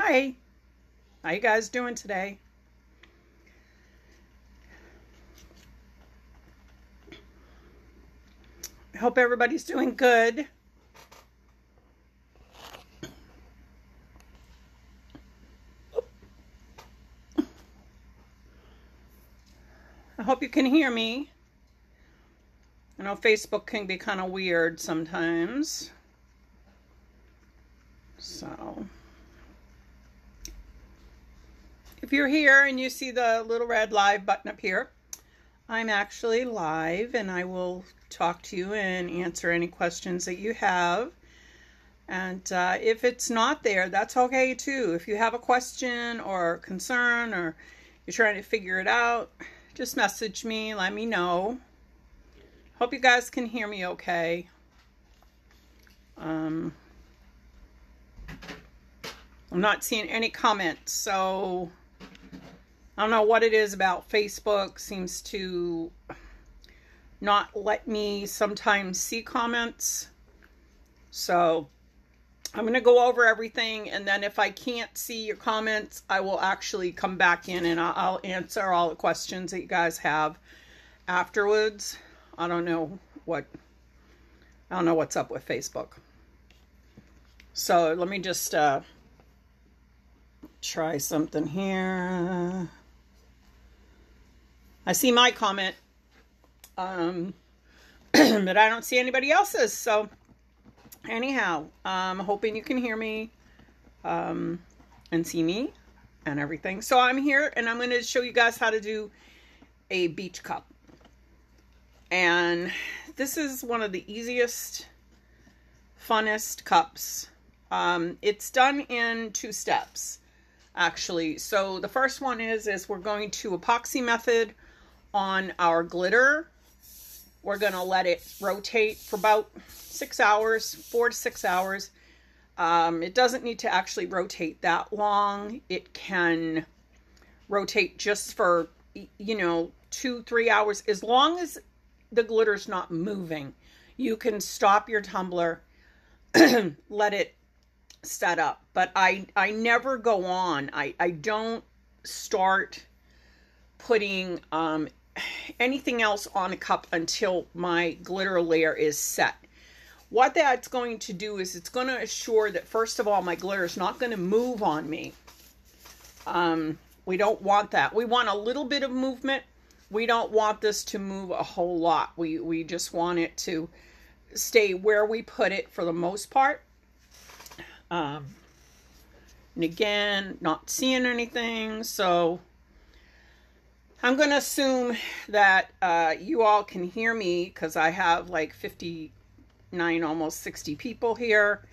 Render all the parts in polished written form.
Hi, how you guys doing today? I hope everybody's doing good. I hope you can hear me. I know Facebook can be kind of weird sometimes. So, if you're here and you see the little red live button up here, I'm actually live and I will talk to you and answer any questions that you have. And if it's not there, that's okay too. If you have a question or concern or you're trying to figure it out, just message me, let me know. Hope you guys can hear me okay. I'm not seeing any comments, so I don't know what it is about Facebook. Seems to not let me sometimes see comments. So I'm going to go over everything, and then if I can't see your comments, I will actually come back in and I'll answer all the questions that you guys have afterwards. I don't know what's up with Facebook. So let me just try something here. I see my comment, but I don't see anybody else's. So anyhow, I'm hoping you can hear me and see me and everything. So I'm here and I'm going to show you guys how to do a beach cup. And this is one of the easiest, funnest cups. It's done in 2 steps, actually. So the first one is we're going to epoxy method on our glitter. We're going to let it rotate for about 6 hours, 4 to 6 hours. It doesn't need to actually rotate that long. It can rotate just for, 2-3 hours. As long as the glitter's not moving, you can stop your tumbler, let it set up. But I never go on. I don't start putting anything else on a cup until my glitter layer is set. What that's going to do is it's going to assure that, first of all, my glitter is not going to move on me. We don't want that. We want a little bit of movement. We don't want this to move a whole lot. We just want it to stay where we put it for the most part. And again, not seeing anything, so I'm going to assume that you all can hear me because I have like 59, almost 60 people here.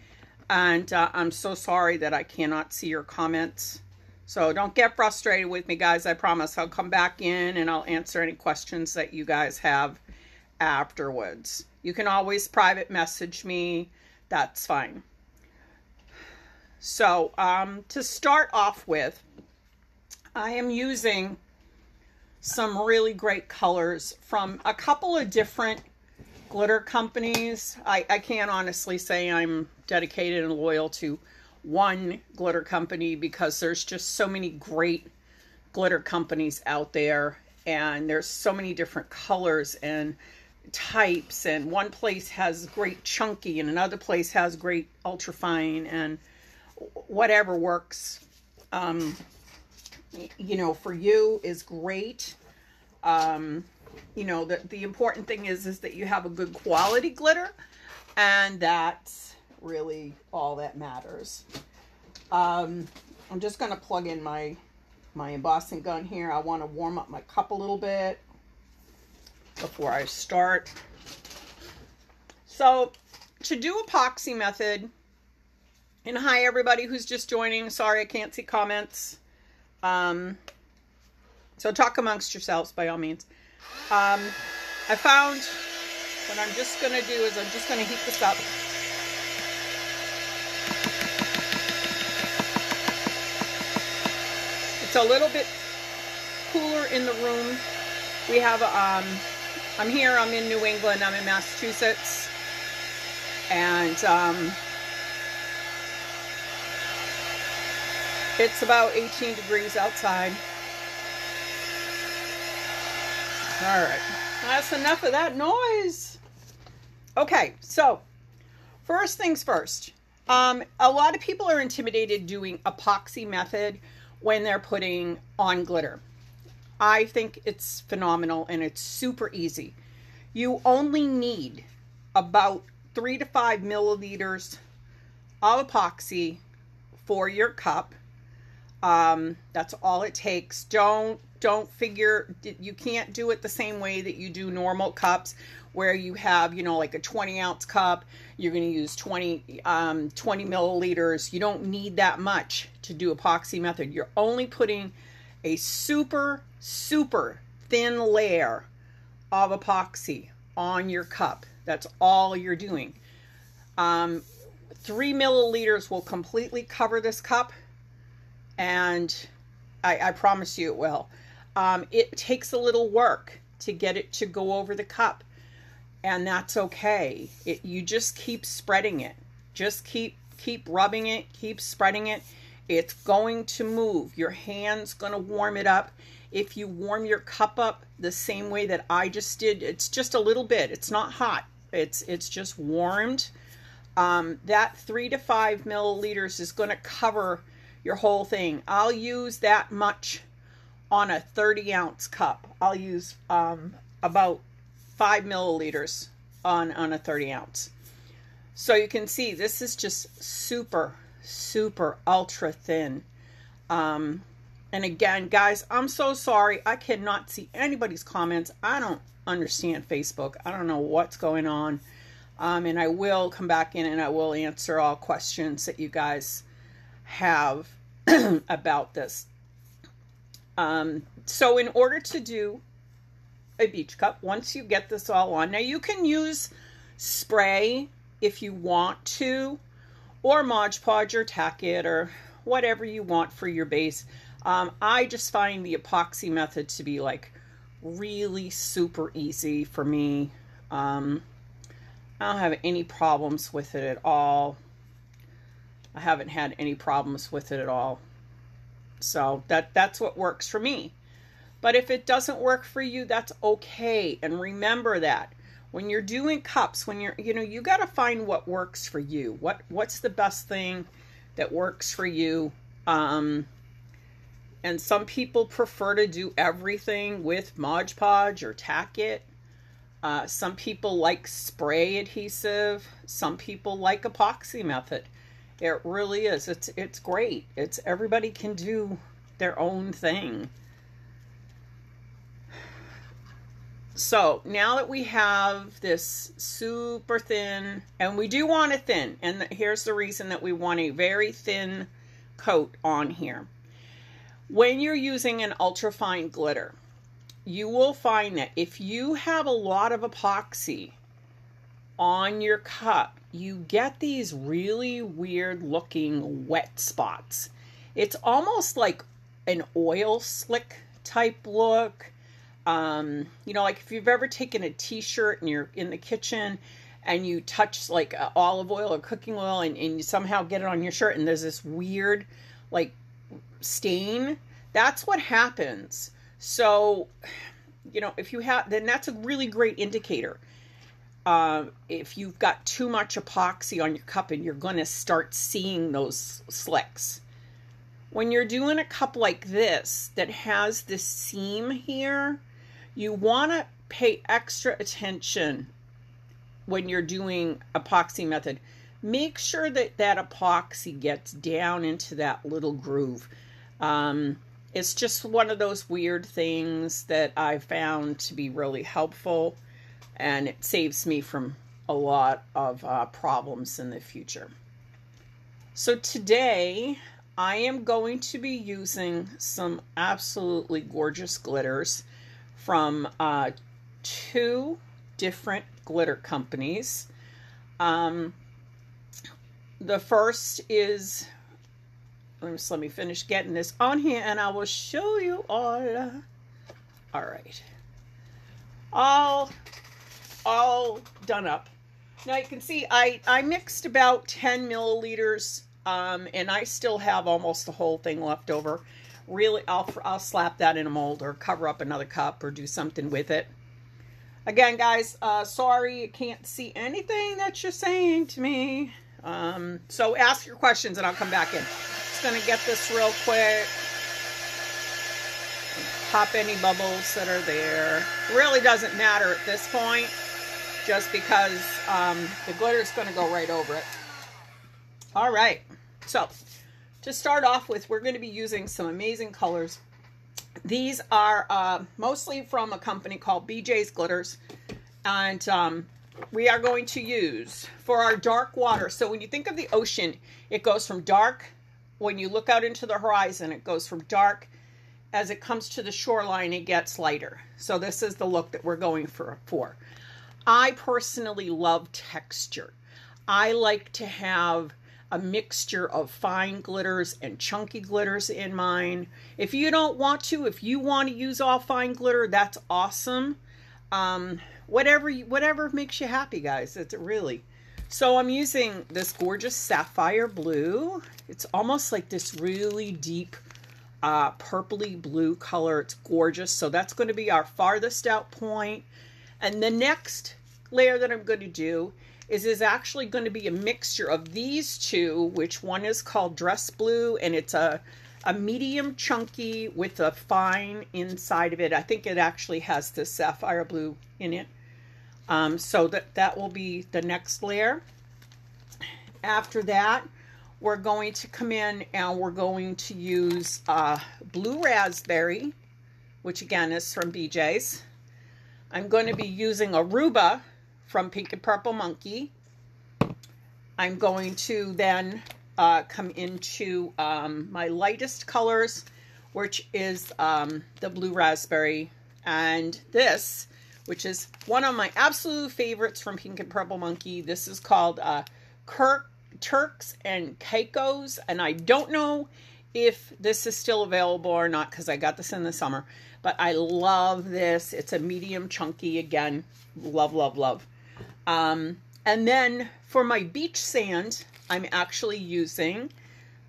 And I'm so sorry that I cannot see your comments. So don't get frustrated with me, guys. I promise I'll come back in and I'll answer any questions that you guys have afterwards. You can always private message me. That's fine. So to start off with, I am using some really great colors from a couple of different glitter companies. I can't honestly say I'm dedicated and loyal to one glitter company because there's just so many great glitter companies out there, and there's so many different colors and types, and one place has great chunky and another place has great ultra fine, and whatever works for you is great. The important thing is that you have a good quality glitter, and that's really all that matters. I'm just going to plug in my embossing gun here. I want to warm up my cup a little bit before I start. So to do epoxy method, and hi everybody who's just joining. Sorry I can't see comments. So talk amongst yourselves by all means. I found what I'm just going to do is I'm just going to heat this up. It's a little bit cooler in the room. We have, I'm in New England, I'm in Massachusetts. And It's about 18 degrees outside. All right, that's enough of that noise. Okay, so first things first. A lot of people are intimidated doing epoxy method when they're putting on glitter. I think it's phenomenal and it's super easy. You only need about 3 to 5 milliliters of epoxy for your cup. That's all it takes. Don't figure, you can't do it the same way that you do normal cups where you have, you know, like a 20-ounce cup. You're going to use 20 milliliters. You don't need that much to do epoxy method. You're only putting a super thin layer of epoxy on your cup. That's all you're doing. 3 milliliters will completely cover this cup, and I promise you it will. It takes a little work to get it to go over the cup, and that's okay. You just keep spreading it. Just keep rubbing it, keep spreading it. It's going to move. Your hand's going to warm it up. If you warm your cup up the same way that I just did, it's just a little bit. It's not hot. It's just warmed. That 3 to 5 milliliters is going to cover your whole thing. I'll use that much on a 30-ounce cup. I'll use about 5 milliliters on a 30-ounce. So you can see this is just super ultra thin. And again, guys, I'm so sorry. I cannot see anybody's comments. I don't understand Facebook. I don't know what's going on. And I will come back in and I will answer all questions that you guys have about this. So in order to do a beach cup, once you get this all on, now you can use spray if you want to, or Mod Podge or Tack It or whatever you want for your base. I just find the epoxy method to be like really super easy for me. I don't have any problems with it at all. I haven't had any problems with it at all. So that's what works for me. But if it doesn't work for you, that's okay. And remember that when you're doing cups, when you got to find what works for you. What's the best thing that works for you? And some people prefer to do everything with Mod Podge or Tack It. Some people like spray adhesive. Some people like epoxy method. It really is. It's great. Everybody can do their own thing. So now that we have this super thin, and we do want it thin, and here's the reason that we want a very thin coat on here. When you're using an ultrafine glitter, you will find that if you have a lot of epoxy on your cup, you get these really weird looking wet spots. It's almost like an oil slick type look. Like if you've ever taken a t-shirt and you're in the kitchen and you touch like olive oil or cooking oil and you somehow get it on your shirt and there's this weird like stain, that's what happens. So, if you have, then that's a really great indicator. If you've got too much epoxy on your cup and you're going to start seeing those slicks. When you're doing a cup like this that has this seam here, you want to pay extra attention when you're doing epoxy method. Make sure that epoxy gets down into that little groove. It's just one of those weird things that I found to be really helpful, and it saves me from a lot of problems in the future. So today I am going to be using some absolutely gorgeous glitters from 2 different glitter companies. The first is, let me finish getting this on here and I will show you all. All right. All done up. Now you can see I mixed about 10 milliliters and I still have almost the whole thing left over. Really, I'll slap that in a mold or cover up another cup or do something with it. Again, guys, sorry I can't see anything that you're saying to me. So ask your questions and I'll come back in. Just going to get this real quick. Pop any bubbles that are there. It really doesn't matter at this point, just because the glitter is going to go right over it. All right, so to start off with, we're going to be using some amazing colors. These are mostly from a company called BJ's Glitters, and we are going to use for our dark water. So when you think of the ocean, it goes from dark. When you look out into the horizon, it goes from dark. As it comes to the shoreline, it gets lighter. So this is the look that we're going for. I personally love texture. I like to have a mixture of fine glitters and chunky glitters in mine. If you don't want to, if you want to use all fine glitter, that's awesome. Whatever makes you happy, guys. It's really. So I'm using this gorgeous sapphire blue. It's almost like this really deep purpley blue color. It's gorgeous. So that's going to be our farthest out point. And the next layer that I'm going to do is actually going to be a mixture of these two, which one is called Dress Blue, and it's a medium chunky with a fine inside of it. I think it actually has this sapphire blue in it. So that will be the next layer. After that, we're going to come in and we're going to use Blue Raspberry, which again is from BJ's. I'm going to be using Aruba from Pink and Purple Monkey. I'm going to then come into my lightest colors, which is the Blue Raspberry, and this, which is one of my absolute favorites from Pink and Purple Monkey. This is called Turks and Caicos, and I don't know if this is still available or not because I got this in the summer, but I love this. It's a medium chunky, again, love, love, love. And then for my beach sand, I'm actually using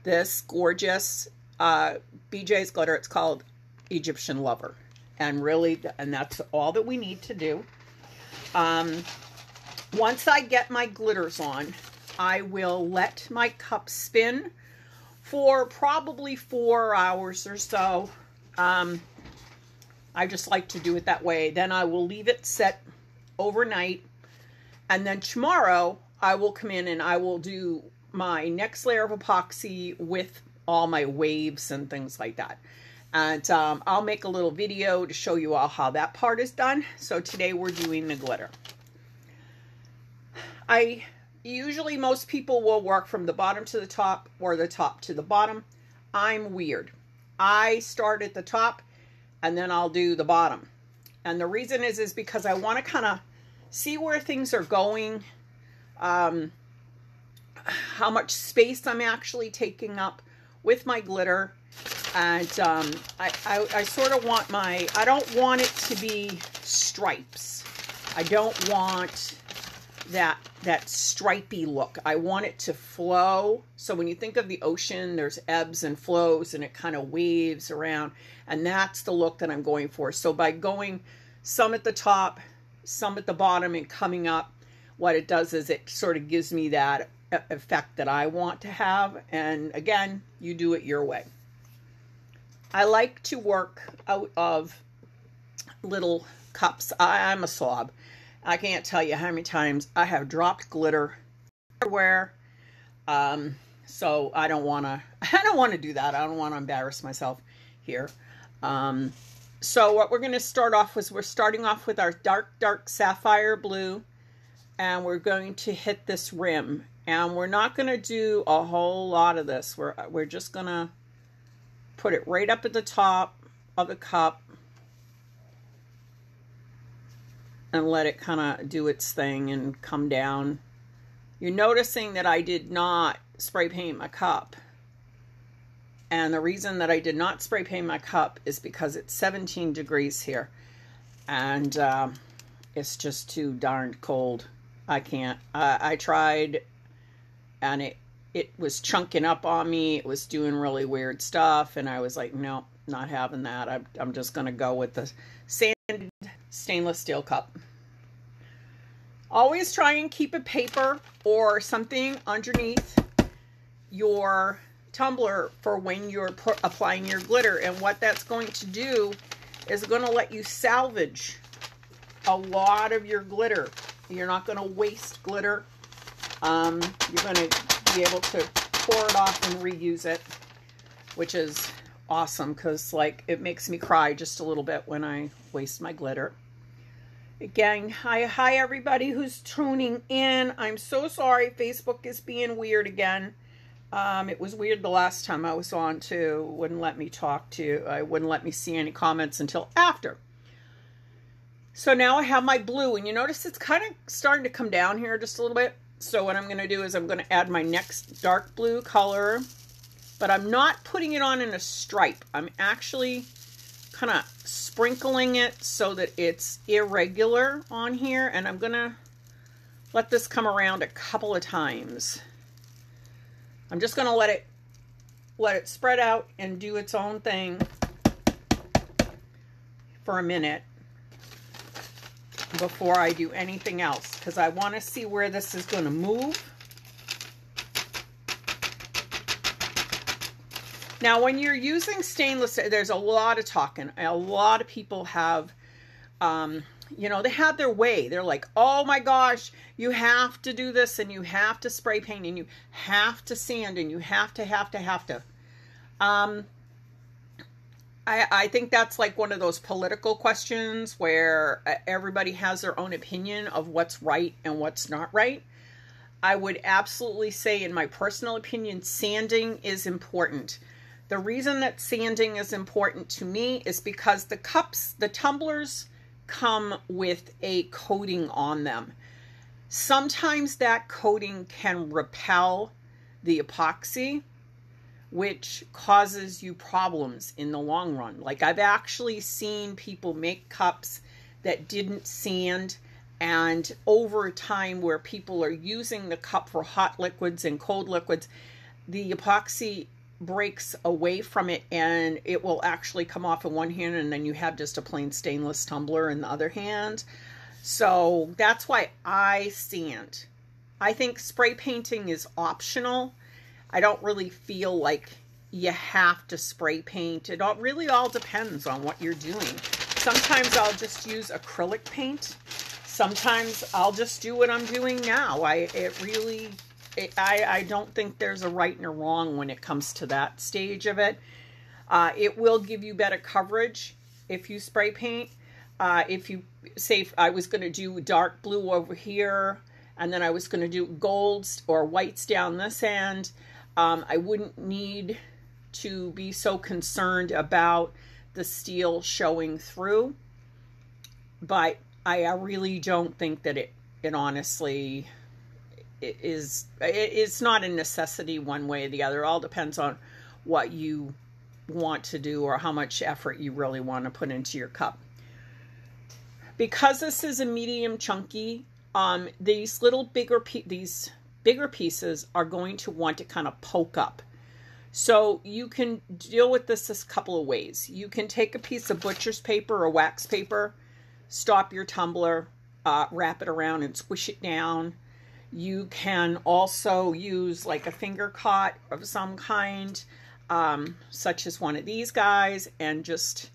this gorgeous BJ's glitter. It's called Egyptian Lover. And really, and that's all that we need to do. Once I get my glitters on, I will let my cup spin for probably 4 hours or so. I just like to do it that way. Then I will leave it set overnight. And then tomorrow I will come in and I will do my next layer of epoxy with all my waves and things like that. And I'll make a little video to show you all how that part is done. So today we're doing the glitter. Usually most people will work from the bottom to the top or the top to the bottom. I'm weird. I start at the top and then I'll do the bottom. And the reason is because I want to kind of see where things are going, how much space I'm actually taking up with my glitter. And I sort of want I don't want it to be stripes. I don't want that stripy look. I want it to flow. So when you think of the ocean, there's ebbs and flows and it kind of waves around. And that's the look that I'm going for. So by going some at the top, some at the bottom and coming up, what it does is it sort of gives me that effect that I want to have. And again, you do it your way. I like to work out of little cups. I'm a slob. I can't tell you how many times I have dropped glitter everywhere. So I don't want to do that. I don't want to embarrass myself here. So what we're going to start off with, we're starting off with our dark sapphire blue, and we're going to hit this rim. And we're not going to do a whole lot of this. We're just going to put it right up at the top of the cup and let it kind of do its thing and come down. You're noticing that I did not spray paint my cup. And the reason that I did not spray paint my cup is because it's 17 degrees here. And it's just too darn cold. I can't. I tried, and it was chunking up on me. It was doing really weird stuff. And I was like, no, not having that. I'm just going to go with the sanded stainless steel cup. Always try and keep a paper or something underneath your tumbler for when you're applying your glitter. And what that's going to do is going to let you salvage a lot of your glitter. You're not going to waste glitter. You're going to be able to pour it off and reuse it, which is awesome because, like, it makes me cry just a little bit when I waste my glitter. Again, hi everybody who's tuning in. I'm so sorry Facebook is being weird again. It was weird the last time I was on too. Wouldn't let me talk to you. I wouldn't let me see any comments until after. So now I have my blue, and you notice it's kind of starting to come down here just a little bit. So what I'm going to do is I'm going to add my next dark blue color, but I'm not putting it on in a stripe. I'm actually kind of sprinkling it so that it's irregular on here, and I'm going to let this come around a couple of times. I'm just going to let it spread out and do its own thing for a minute before I do anything else, because I want to see where this is going to move. Now, when you're using stainless, there's a lot of talking. A lot of people have, you know, they have their way. They're like, oh my gosh, you have to do this, and you have to spray paint, and you have to sand, and you have to. I think that's like one of those political questions where everybody has their own opinion of what's right and what's not right. I would absolutely say, in my personal opinion, sanding is important. The reason that sanding is important to me is because the cups, the tumblers, come with a coating on them. Sometimes that coating can repel the epoxy, which causes you problems in the long run. Like, I've actually seen people make cups that didn't sand, and over time, where people are using the cup for hot liquids and cold liquids, the epoxy breaks away from it, and it will actually come off in one hand, and then you have just a plain stainless tumbler in the other hand. So that's why I sand. I think spray painting is optional. I don't really feel like you have to spray paint. It really all depends on what you're doing. Sometimes I'll just use acrylic paint. Sometimes I'll just do what I'm doing now. I don't think there's a right and a wrong when it comes to that stage of it. It will give you better coverage if you spray paint. If you say I was going to do dark blue over here, and then I was going to do golds or whites down this end, I wouldn't need to be so concerned about the steel showing through. But I really don't think that it honestly it's not a necessity one way or the other. It all depends on what you want to do or how much effort you really want to put into your cup. Because this is a medium chunky, these bigger pieces are going to want to kind of poke up. So you can deal with this a couple of ways. You can take a piece of butcher's paper or wax paper, stop your tumbler, wrap it around and squish it down. You can also use like a finger caught of some kind, such as one of these guys, and just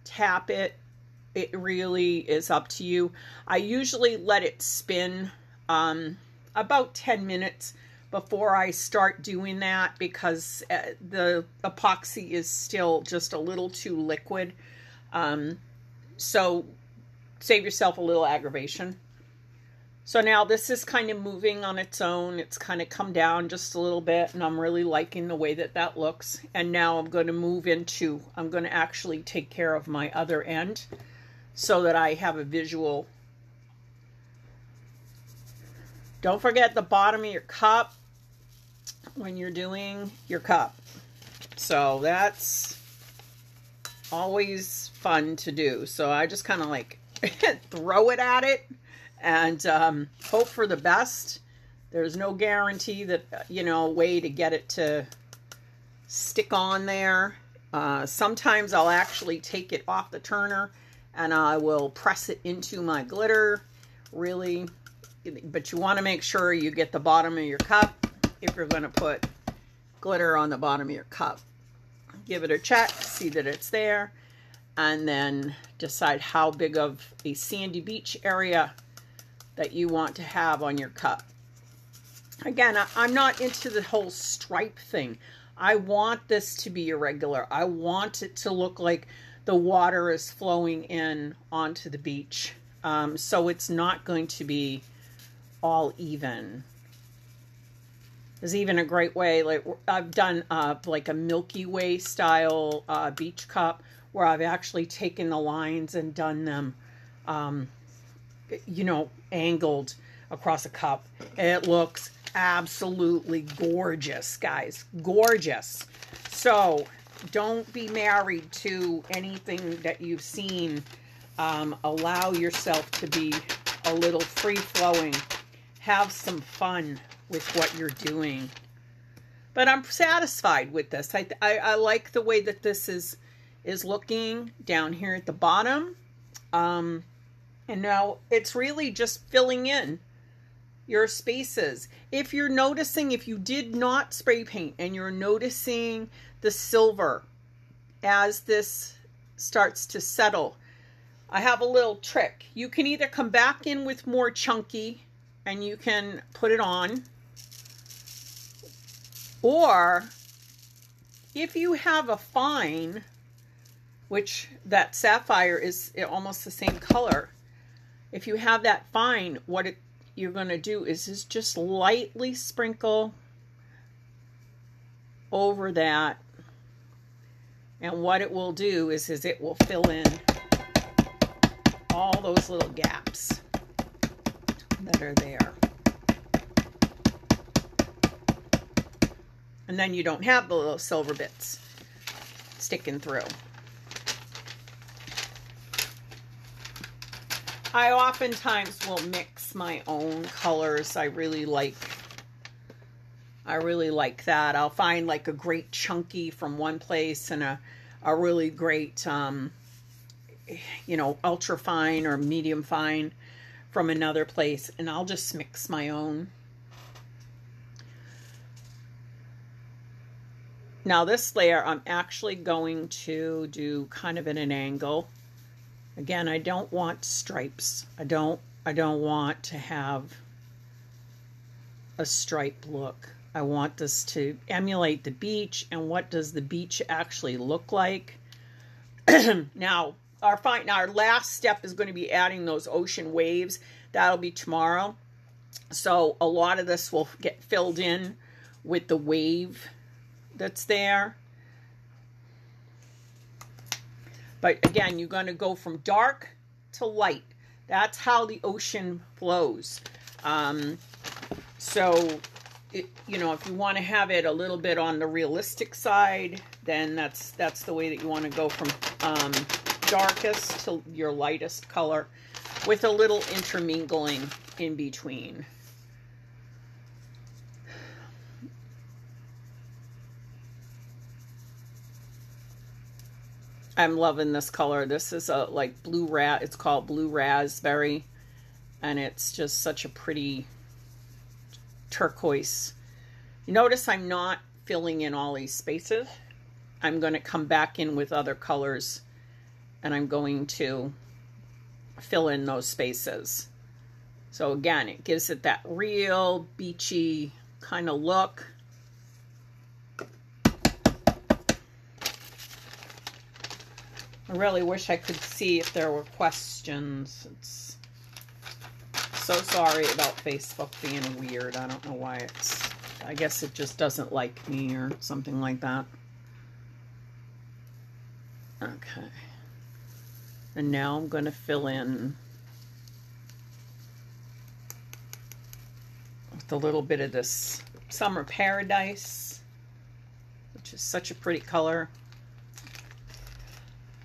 tap it. It really is up to you. I usually let it spin about 10 minutes before I start doing that, because the epoxy is still just a little too liquid. So save yourself a little aggravation. So now this is kind of moving on its own. It's kind of come down just a little bit, and I'm really liking the way that that looks. And now I'm going to move into, I'm going to actually take care of my other end so that I have a visual. Don't forget the bottom of your cup when you're doing your cup. So that's always fun to do. So I just kind of like throw it at it and hope for the best. There's no guarantee that, you know, way to get it to stick on there. Sometimes I'll actually take it off the turner and I will press it into my glitter, really. But you want to make sure you get the bottom of your cup if you're going to put glitter on the bottom of your cup. Give it a check, see that it's there, and then decide how big of a sandy beach area that you want to have on your cup. Again, I'm not into the whole stripe thing. I want this to be irregular. I want it to look like the water is flowing in onto the beach. So it's not going to be all even. There's even a great way, like I've done like a Milky Way style beach cup where I've actually taken the lines and done them, you know, angled across a cup. It looks absolutely gorgeous, guys. Gorgeous. So don't be married to anything that you've seen. Allow yourself to be a little free-flowing. Have some fun with what you're doing. But I'm satisfied with this. I like the way that this is looking down here at the bottom. And now it's really just filling in your spaces. If you're noticing, if you did not spray paint and you're noticing the silver as this starts to settle, I have a little trick. You can either come back in with more chunky and you can put it on, or if you have a fine, which that sapphire is almost the same color, if you have that fine, what you're going to do is just lightly sprinkle over that, and what it will do is it will fill in all those little gaps that are there. And then you don't have the little silver bits sticking through. I oftentimes will mix my own colors. I really like that. I'll find like a great chunky from one place and a really great, you know, ultra fine or medium fine from another place, and I'll just mix my own. Now this layer I'm actually going to do kind of at an angle. Again, I don't want stripes. I don't want to have a stripe look. I want this to emulate the beach, and what does the beach actually look like? Now, our last step is going to be adding those ocean waves. That'll be tomorrow. So a lot of this will get filled in with the wave that's there. But again, you're going to go from dark to light. That's how the ocean flows. So, you know, if you want to have it a little bit on the realistic side, then that's the way that you want to go from darkest to your lightest color, with a little intermingling in between. I'm loving this color. This is a like it's called blue raspberry, and it's just such a pretty turquoise. You notice I'm not filling in all these spaces. I'm going to come back in with other colors, and I'm going to fill in those spaces. So again, it gives it that real beachy kind of look. I really wish I could see if there were questions. It's so sorry about Facebook being weird. I don't know why I guess it just doesn't like me or something like that. Okay. And now I'm going to fill in with a little bit of this Summer Paradise, which is such a pretty color.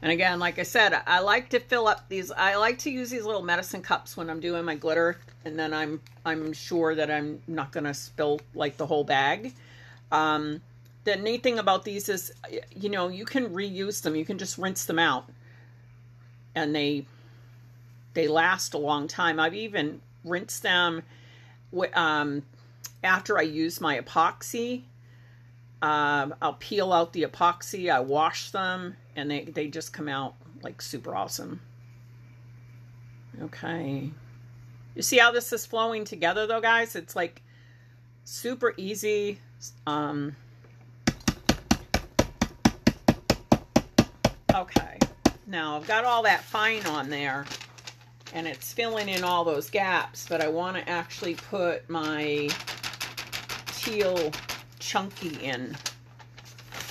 And again, like I said, I like to fill up these, I like to use these little medicine cups when I'm doing my glitter, and then I'm sure that I'm not going to spill like the whole bag. The neat thing about these is, you know, you can reuse them. You can just rinse them out, and they last a long time. I've even rinsed them after I use my epoxy. I'll peel out the epoxy, I wash them, and they just come out like super awesome. Okay. You see how this is flowing together though, guys? It's like super easy. Okay. Now I've got all that fine on there, and it's filling in all those gaps, but I want to actually put my teal chunky in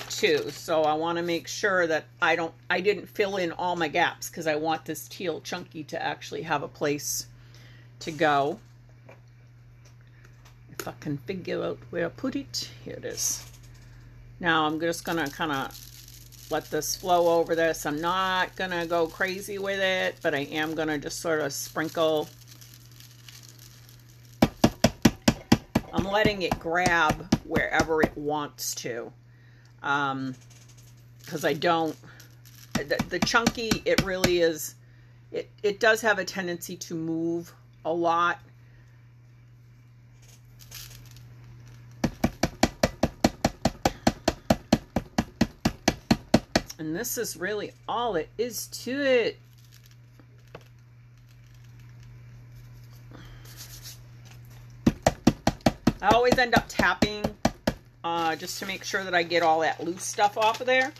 too. So I want to make sure that I didn't fill in all my gaps, because I want this teal chunky to actually have a place to go. If I can figure out where to put it. Here it is. Now I'm just gonna kind of let this flow over this. I'm not gonna go crazy with it, but I am gonna just sort of sprinkle. I'm letting it grab wherever it wants to, because I don't, the chunky, it really is, it does have a tendency to move a lot. And this is really all it is to it. I always end up tapping just to make sure that I get all that loose stuff off of there.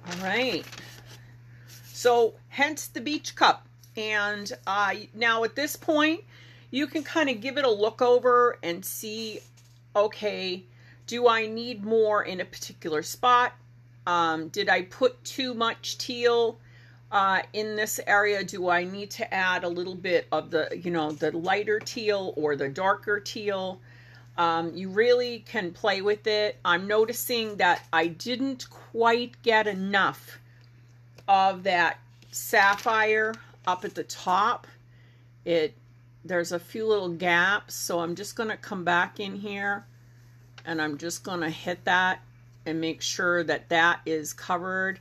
All right. So hence the beach cup. And now at this point, you can kind of give it a look over and see, okay, do I need more in a particular spot? Did I put too much teal in this area? Do I need to add a little bit of the, you know, the lighter teal or the darker teal? You really can play with it. I'm noticing that I didn't quite get enough of that sapphire up at the top. There's a few little gaps, so I'm just going to come back in here and I'm just going to hit that and make sure that that is covered.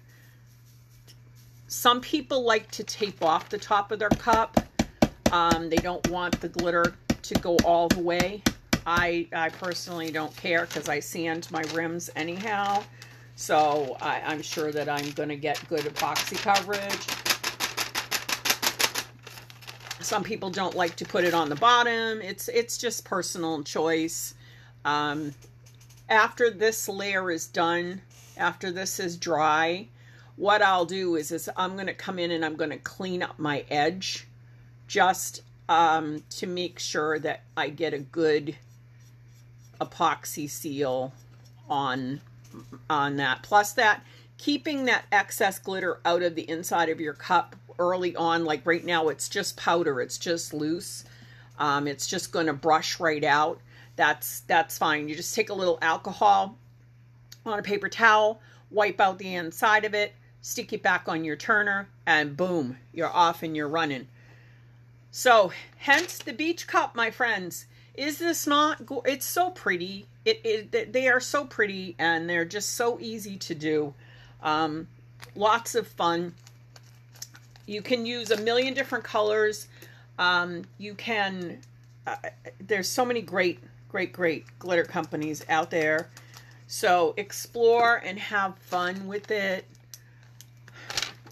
Some people like to tape off the top of their cup. They don't want the glitter to go all the way. I personally don't care, because I sand my rims anyhow. So I'm sure that I'm going to get good epoxy coverage. Some people don't like to put it on the bottom. It's just personal choice. After this layer is done, after this is dry, what I'll do is I'm going to come in and I'm going to clean up my edge, just to make sure that I get a good epoxy seal on that. Plus that, keeping that excess glitter out of the inside of your cup early on, like right now it's just powder, it's just loose, it's just going to brush right out. That's fine. You just take a little alcohol on a paper towel, wipe out the inside of it, stick it back on your turner, and boom, you're off and you're running. So hence the beach cup, my friends. Is this not, it's so pretty. They are so pretty, and they're just so easy to do. Lots of fun. You can use a million different colors. You can, there's so many great glitter companies out there. So explore and have fun with it.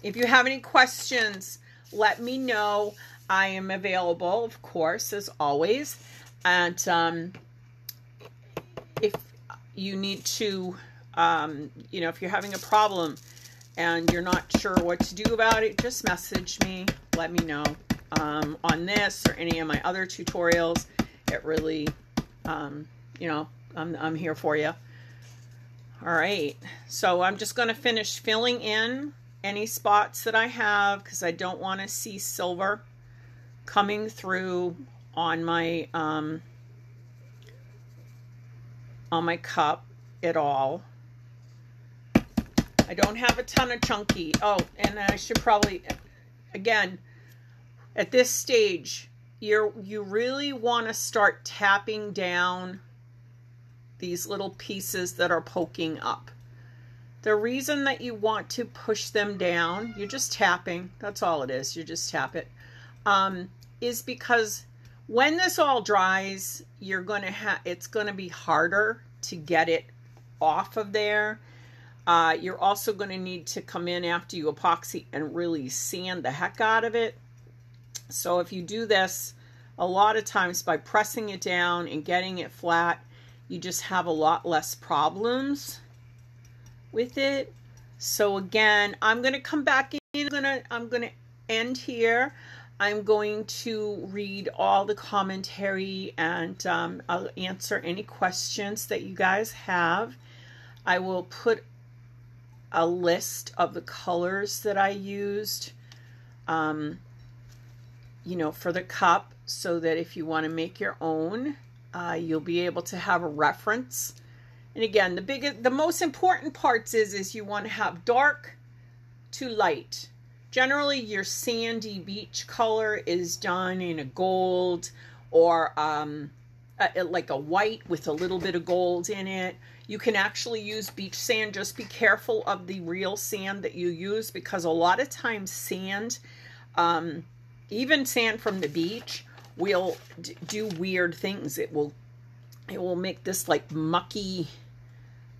If you have any questions, let me know. I am available, of course, as always. And if you need to, you know, if you're having a problem and you're not sure what to do about it, just message me. Let me know on this or any of my other tutorials. It really, you know, I'm here for you. All right, so I'm just going to finish filling in any spots that I have, because I don't want to see silver coming through on my on my cup at all. I don't have a ton of chunky. Oh, and I should probably, again, at this stage, you really want to start tapping down these little pieces that are poking up. The reason that you want to push them down, you're just tapping, that's all it is, you just tap it, is because when this all dries, you're going to it's going to be harder to get it off of there. You're also going to need to come in after you epoxy and really sand the heck out of it. So if you do this a lot of times by pressing it down and getting it flat, you just have a lot less problems with it. So again, I'm going to come back in. I'm going to end here. I'm going to read all the commentary and I'll answer any questions that you guys have. I will put a list of the colors that I used, you know, for the cup, so that if you want to make your own, you'll be able to have a reference. And again, the most important parts is you want to have dark to light. Generally, your sandy beach color is done in a gold or like a white with a little bit of gold in it. You can actually use beach sand. Just be careful of the real sand that you use, because a lot of times sand, even sand from the beach, will do weird things. It will make this like mucky,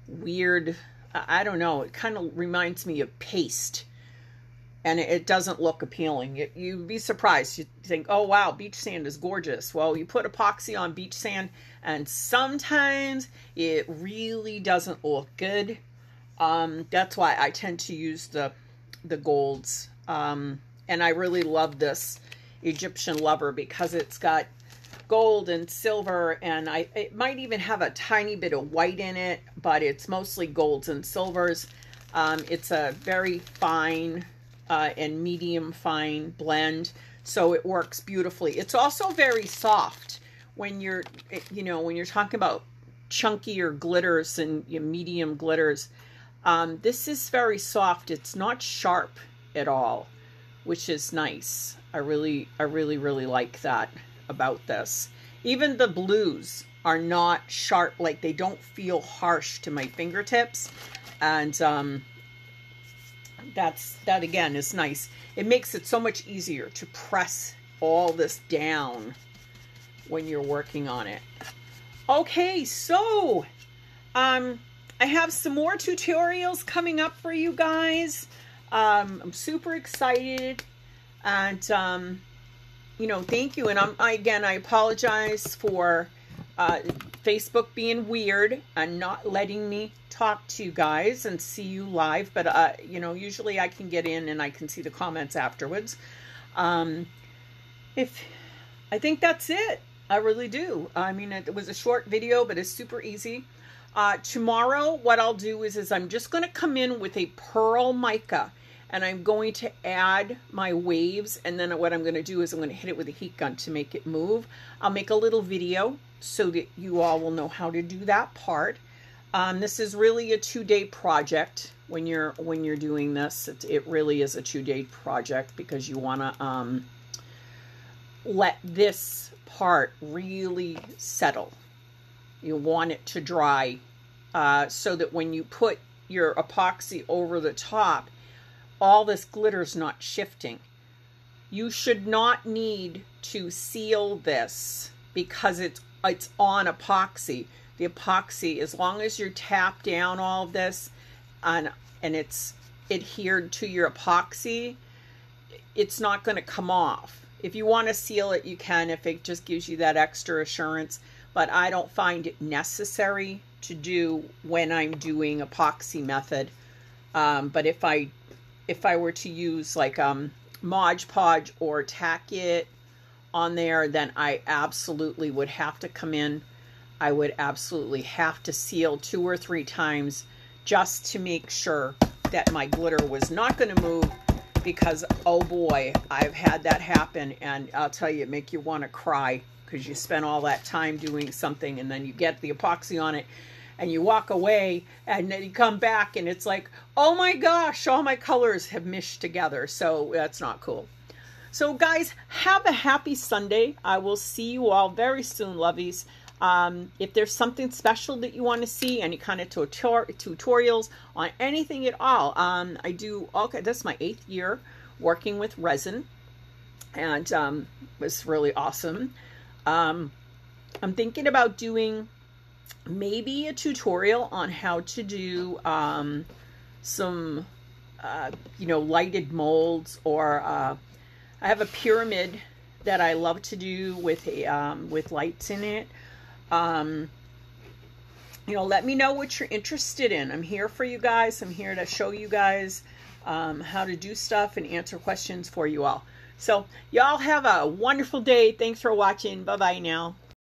weird, I don't know, it kind of reminds me of paste. And it doesn't look appealing. You'd be surprised. You think, oh wow, beach sand is gorgeous. Well, you put epoxy on beach sand and sometimes it really doesn't look good. That's why I tend to use the golds. And I really love this Egyptian Lover because it's got gold and silver, and it might even have a tiny bit of white in it, but it's mostly golds and silvers. It's a very fine and medium fine blend, so it works beautifully. It's also very soft when you're, you know, when you're talking about chunkier glitters and medium glitters. This is very soft. It's not sharp at all, which is nice. I really like that about this. Even the blues are not sharp, like they don't feel harsh to my fingertips, and that again is nice. It makes it so much easier to press all this down when you're working on it. Okay, so I have some more tutorials coming up for you guys. I'm super excited, and you know, thank you. And I apologize for Facebook being weird and not letting me talk to you guys and see you live, but you know, usually I can get in and I can see the comments afterwards. I think that's it. I really do. I mean, it was a short video, but it's super easy. Tomorrow, what I'll do is I'm just going to come in with a pearl mica, and I'm going to add my waves, and then what I'm going to do is I'm going to hit it with a heat gun to make it move. I'll make a little video so that you all will know how to do that part. This is really a 2-day project. When you're doing this, it really is a 2-day project, because you want to let this part really settle. You want it to dry so that when you put your epoxy over the top, all this glitter's not shifting. You should not need to seal this because it's on epoxy. The epoxy, as long as you tap down all of this and it's adhered to your epoxy, it's not going to come off. If you want to seal it, you can, if it just gives you that extra assurance, but I don't find it necessary to do when I'm doing epoxy method. But if I were to use like Mod Podge or tack it on there, then I absolutely would have to come in. I would absolutely have to seal 2 or 3 times just to make sure that my glitter was not going to move, because oh boy, I've had that happen, and I'll tell you, it make you want to cry, because you spent all that time doing something and then you get the epoxy on it and you walk away, and then you come back and it's like, oh my gosh, all my colors have meshed together. So that's not cool. So guys, have a happy Sunday. I will see you all very soon, lovies. If there's something special that you want to see, any kind of tutorials on anything at all, I do, okay, this is my 8th year working with resin, and it was really awesome. I'm thinking about doing maybe a tutorial on how to do some, you know, lighted molds, or I have a pyramid that I love to do with lights in it. You know, let me know what you're interested in. I'm here for you guys. I'm here to show you guys how to do stuff and answer questions for you all. So y'all have a wonderful day. Thanks for watching. Bye-bye now.